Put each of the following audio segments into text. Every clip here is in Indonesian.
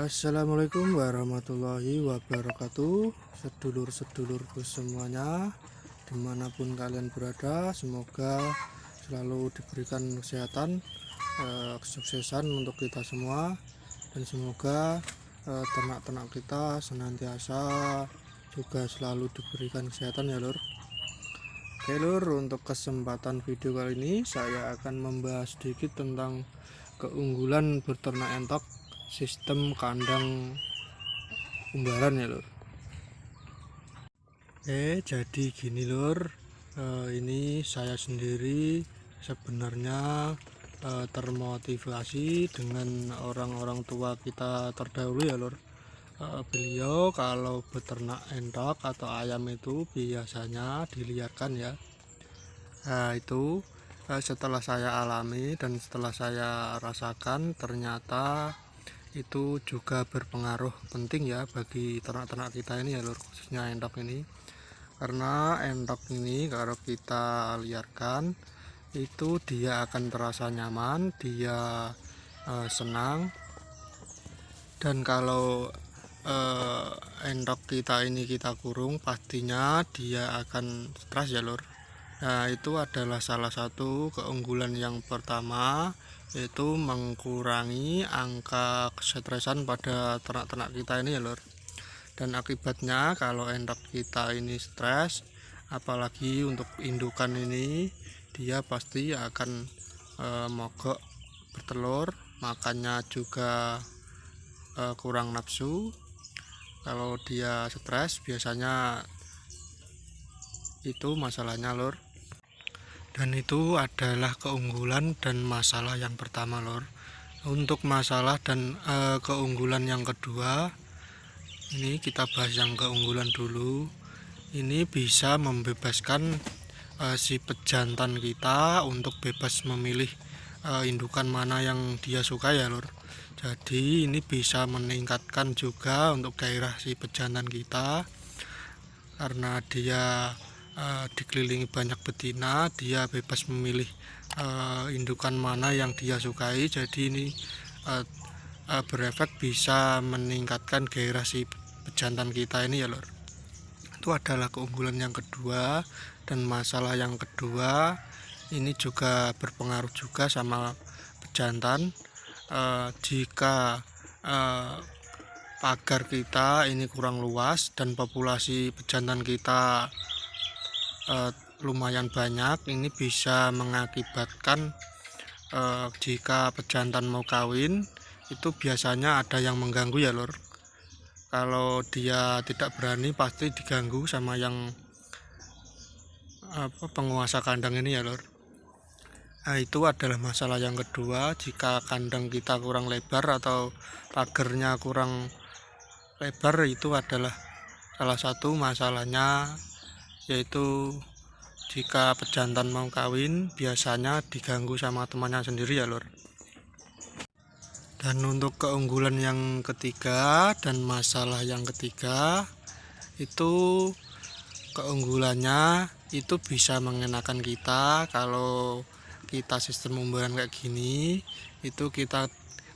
Assalamualaikum warahmatullahi wabarakatuh. Sedulur-sedulurku semuanya, dimanapun kalian berada, semoga selalu diberikan kesehatan, kesuksesan untuk kita semua, dan semoga ternak-ternak kita senantiasa juga selalu diberikan kesehatan ya lur. Oke lur, untuk kesempatan video kali ini saya akan membahas sedikit tentang keunggulan berternak entok sistem kandang umbaran ya lur. Jadi gini lur, ini saya sendiri sebenarnya termotivasi dengan orang-orang tua kita terdahulu ya lur. Beliau kalau beternak entok atau ayam itu biasanya diliarkan ya. Nah itu setelah saya alami dan setelah saya rasakan, ternyata itu juga berpengaruh penting ya bagi ternak-ternak kita ini ya lur, khususnya entok ini. Karena entok ini kalau kita liarkan itu dia akan terasa nyaman, dia senang. Dan kalau entok kita ini kita kurung, pastinya dia akan stres ya lur. Nah itu adalah salah satu keunggulan yang pertama, yaitu mengurangi angka kesetresan pada ternak-ternak kita ini ya lur. Dan akibatnya kalau entok kita ini stres, apalagi untuk indukan ini, dia pasti akan mogok bertelur, makannya juga kurang nafsu. Kalau dia stres biasanya itu masalahnya lur. Dan itu adalah keunggulan dan masalah yang pertama lur. Untuk masalah dan keunggulan yang kedua, ini kita bahas yang keunggulan dulu. Ini bisa membebaskan si pejantan kita untuk bebas memilih indukan mana yang dia suka ya lur. Jadi ini bisa meningkatkan juga untuk gairah si pejantan kita, karena dia dikelilingi banyak betina, dia bebas memilih indukan mana yang dia sukai. Jadi ini berefek bisa meningkatkan gairah si pejantan kita ini ya lor. Itu adalah keunggulan yang kedua. Dan masalah yang kedua ini juga berpengaruh juga sama pejantan. Jika pagar kita ini kurang luas dan populasi pejantan kita lumayan banyak, ini bisa mengakibatkan jika pejantan mau kawin itu biasanya ada yang mengganggu ya lor. Kalau dia tidak berani pasti diganggu sama yang penguasa kandang ini ya lor. Nah itu adalah masalah yang kedua. Jika kandang kita kurang lebar atau pagernya kurang lebar, itu adalah salah satu masalahnya, yaitu jika pejantan mau kawin biasanya diganggu sama temannya sendiri ya lor. Dan untuk keunggulan yang ketiga dan masalah yang ketiga, itu keunggulannya itu bisa mengenakan kita. Kalau kita sistem umbaran kayak gini, itu kita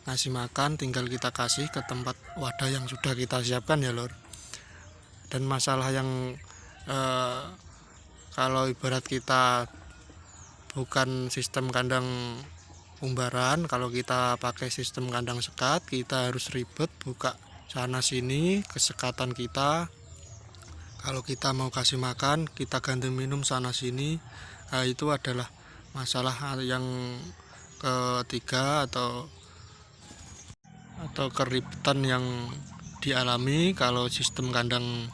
ngasih makan tinggal kita kasih ke tempat wadah yang sudah kita siapkan ya lor. Dan masalah yang kalau ibarat kita bukan sistem kandang umbaran, kalau kita pakai sistem kandang sekat, kita harus ribet buka sana sini kesekatan kita. Kalau kita mau kasih makan, kita ganti minum sana sini. Nah, itu adalah masalah yang ketiga atau keributan yang dialami kalau sistem kandang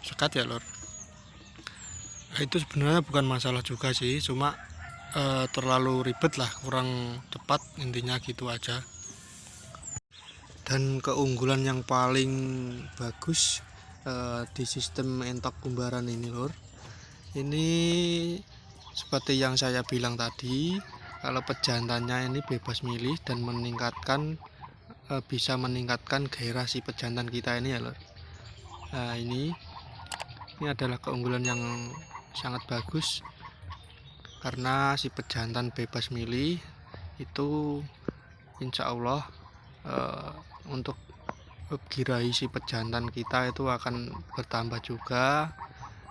sekat ya lor. Nah, itu sebenarnya bukan masalah juga sih, cuma terlalu ribet lah, kurang cepat, intinya gitu aja. Dan keunggulan yang paling bagus di sistem entok umbaran ini lor, ini seperti yang saya bilang tadi, kalau pejantannya ini bebas milih dan bisa meningkatkan gairah si pejantan kita ini ya lor. Nah ini adalah keunggulan yang sangat bagus, karena si pejantan bebas milih itu insya Allah untuk birahi si pejantan kita itu akan bertambah juga,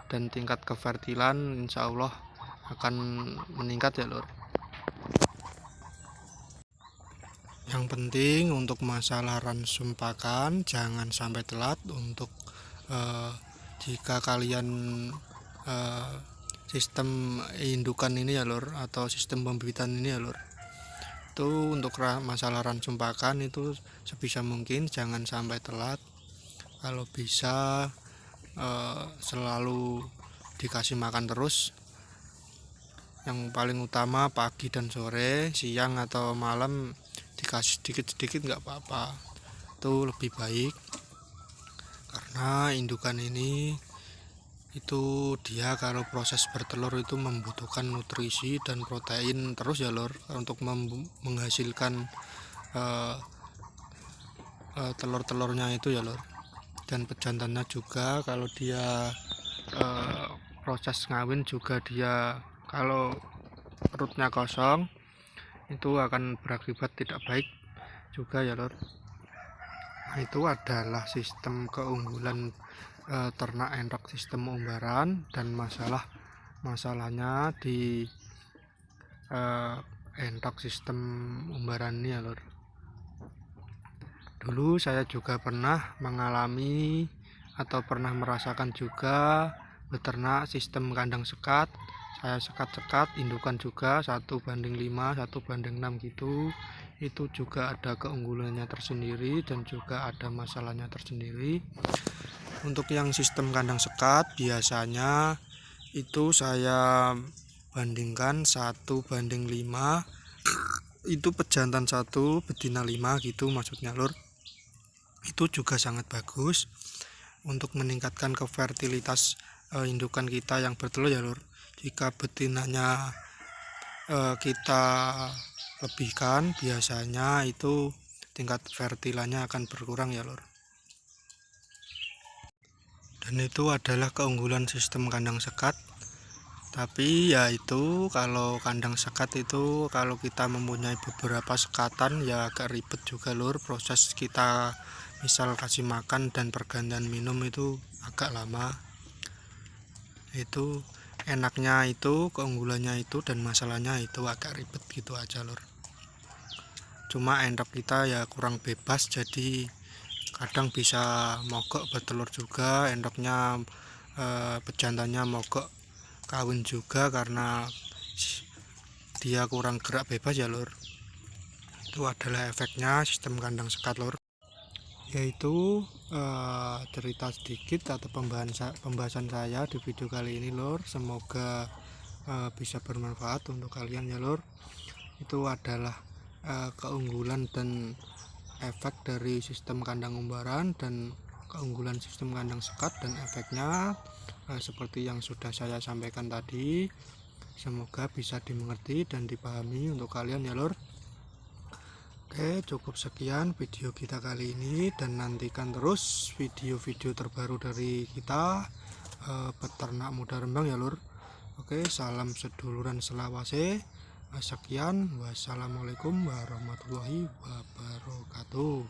dan tingkat kefertilan insya Allah akan meningkat ya lur. Yang penting untuk masalah ransum pakan jangan sampai telat. Untuk jika kalian sistem indukan ini ya lur, atau sistem pembibitan ini ya lur, itu untuk masalah ransum pakan itu sebisa mungkin jangan sampai telat. Kalau bisa selalu dikasih makan terus, yang paling utama pagi dan sore, siang atau malam dikasih sedikit-sedikit nggak apa-apa, itu lebih baik. Karena indukan ini itu dia kalau proses bertelur itu membutuhkan nutrisi dan protein terus ya lur, untuk menghasilkan telur-telurnya itu ya lur. Dan pejantannya juga kalau dia proses ngawin juga, dia kalau perutnya kosong itu akan berakibat tidak baik juga ya lur. Nah, itu adalah sistem keunggulan ternak endok sistem umbaran, dan masalahnya di endok sistem umbaran ini ya lur. Dulu saya juga pernah mengalami atau pernah merasakan juga beternak sistem kandang sekat. Saya sekat-sekat indukan juga 1:5, 1:6 gitu. Itu juga ada keunggulannya tersendiri dan juga ada masalahnya tersendiri. Untuk yang sistem kandang sekat biasanya itu saya bandingkan 1:5, itu pejantan 1 betina 5 gitu maksudnya lur. Itu juga sangat bagus untuk meningkatkan kefertilitas indukan kita yang bertelur ya lur. Jika betinanya kita lebihkan, biasanya itu tingkat fertilannya akan berkurang ya lur. Dan itu adalah keunggulan sistem kandang sekat. Tapi ya itu kalau kandang sekat itu kalau kita mempunyai beberapa sekatan ya agak ribet juga lur. Proses kita misal kasih makan dan pergantian minum itu agak lama. Itu enaknya itu, keunggulannya itu, dan masalahnya itu agak ribet gitu aja lur. Cuma endok kita ya kurang bebas, jadi kadang bisa mogok bertelur juga, endoknya pejantannya mogok kawin juga karena dia kurang gerak bebas ya lur. Itu adalah efeknya sistem kandang sekat lur. Yaitu cerita sedikit atau pembahasan saya di video kali ini lur. Semoga bisa bermanfaat untuk kalian ya lur. Itu adalah keunggulan dan efek dari sistem kandang umbaran dan keunggulan sistem kandang sekat, dan efeknya seperti yang sudah saya sampaikan tadi. Semoga bisa dimengerti dan dipahami untuk kalian ya lur. Oke, cukup sekian video kita kali ini, dan nantikan terus video-video terbaru dari kita peternak muda Rembang ya lur. Oke, salam seduluran selawase. Sekian, wassalamualaikum warahmatullahi wabarakatuh.